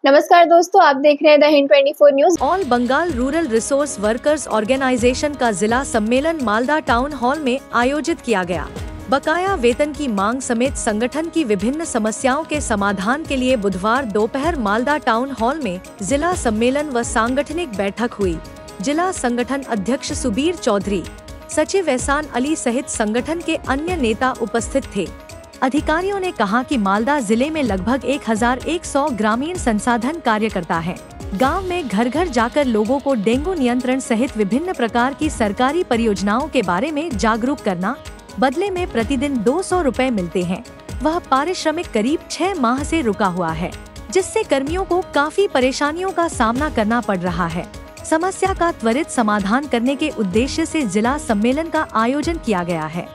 नमस्कार दोस्तों, आप देख रहे हैं the Hind 24 news. All Bengal rural resource workers organisation का जिला सम्मेलन मालदा टाउन हॉल में आयोजित किया गया। बकाया वेतन की मांग समेत संगठन की विभिन्न समस्याओं के समाधान के लिए बुधवार दोपहर मालदा टाउन हॉल में जिला सम्मेलन व सांगठनिक बैठक हुई। जिला संगठन अध्यक्ष सुबीर चौधरी, सचिव एहसान अली सहित संगठन के अन्य नेता उपस्थित थे। अधिकारियों ने कहा कि मालदा जिले में लगभग 1100 ग्रामीण संसाधन कार्यकर्ता हैं। गांव में घर घर जाकर लोगों को डेंगू नियंत्रण सहित विभिन्न प्रकार की सरकारी परियोजनाओं के बारे में जागरूक करना, बदले में प्रतिदिन 200 रुपए मिलते हैं। वह पारिश्रमिक करीब 6 माह से रुका हुआ है, जिससे कर्मियों को काफी परेशानियों का सामना करना पड़ रहा है। समस्या का त्वरित समाधान करने के उद्देश्य से जिला सम्मेलन का आयोजन किया गया है।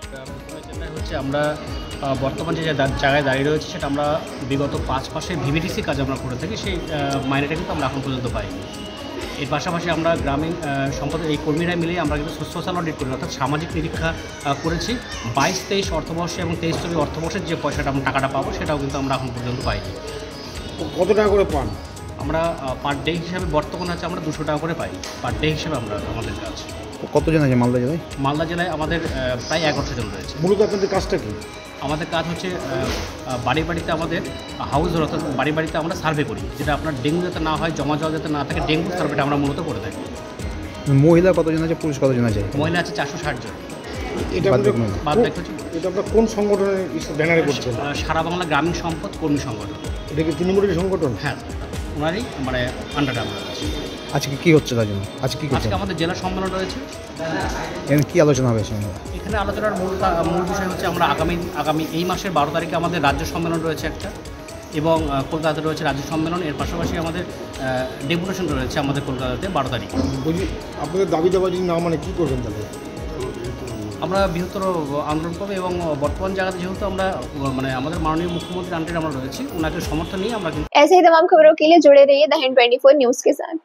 বর্তমান যে জায়গায় দাঁড়িয়ে রয়েছে সেটা আমরা বিগত 5 মাসে ভিভিডিসি কাজ আমরা করে থাকি, সেই মাইনেটা কিন্তু আমরা এখন পর্যন্ত পাইনি। এর পাশাপাশি আমরা গ্রামীণ সম্পদ এই কর্মীরা মিলে আমরা কিন্তু সোশ্যাল অডিট করি, অর্থাৎ সামাজিক নিরীক্ষা করেছি। 22-23 অর্থবর্ষে এবং 23-24 অর্থবর্ষের যে পয়সাটা আমরা টাকাটা পাবো সেটাও কিন্তু আমরা এখন পর্যন্ত পাইনি। কত টাকা করে পান? আমরা পার ডে হিসাবে বর্তমানে আছে আমরা 200 টাকা করে পাই পার ডে হিসাবে আমরা আমাদের কাজ। কতজন আছে মালদা জেলায়? মালদা জেলায় আমাদের প্রায় 1100 জন রয়েছে। মূলত আপনাদের কাজটা কি? আমাদের কাজ হচ্ছে বাড়ি বাড়িতে আমাদের হাউস অর্থাৎ বাড়ি বাড়িতে আমরা সার্ভে করি, যেটা আপনার ডেঙ্গু যাতে না হয়, জমা জল যাতে না থাকে, ডেঙ্গু সার্ভেটা আমরা মূলত করে থাকি। মহিলা কতজন আছে, পুরুষ কতজন আছে? মহিলা আছে 460 জন। এটা আপনার কোন সংগঠনের ব্যানারে করছেন? সারা বাংলা গ্রামীণ সম্পদ কর্মী সংগঠন। এটা কি তৃণমূলের সংগঠন? হ্যাঁ, ওনারই মানে আন্ডারে আমরা আছি। আজকে কি হচ্ছে তার জন্য? আজকে আমাদের জেলা সম্মেলন রয়েছে। এখানে কি আলোচনা হবে? এখানে আলোচনার মূল বিষয় হচ্ছে আমরা আগামী এই মাসের 12 তারিখে আমাদের রাজ্য সম্মেলন রয়েছে একটা, এবং কলকাতাতে রয়েছে রাজ্য সম্মেলন। এর পাশাপাশি আমাদের ডেপুটেশন রয়েছে আমাদের কলকাতাতে 12 তারিখ। বলছি, আপনাদের দাবি দাবা যদি না মানে কী করবেন তাহলে? আমরা বৃহত্তর আন্দোলন করবো, এবং বর্তমান জায়গাতে যেহেতু আমরা মানে আমাদের মাননীয় মুখ্যমন্ত্রী আন্ডারে আমরা রয়েছি, ওনাকে সমর্থন নিয়ে আমরা। ऐसे ही तमाम खबरों के लिए जुड़े रहिए द हिंद 24 न्यूज के साथ।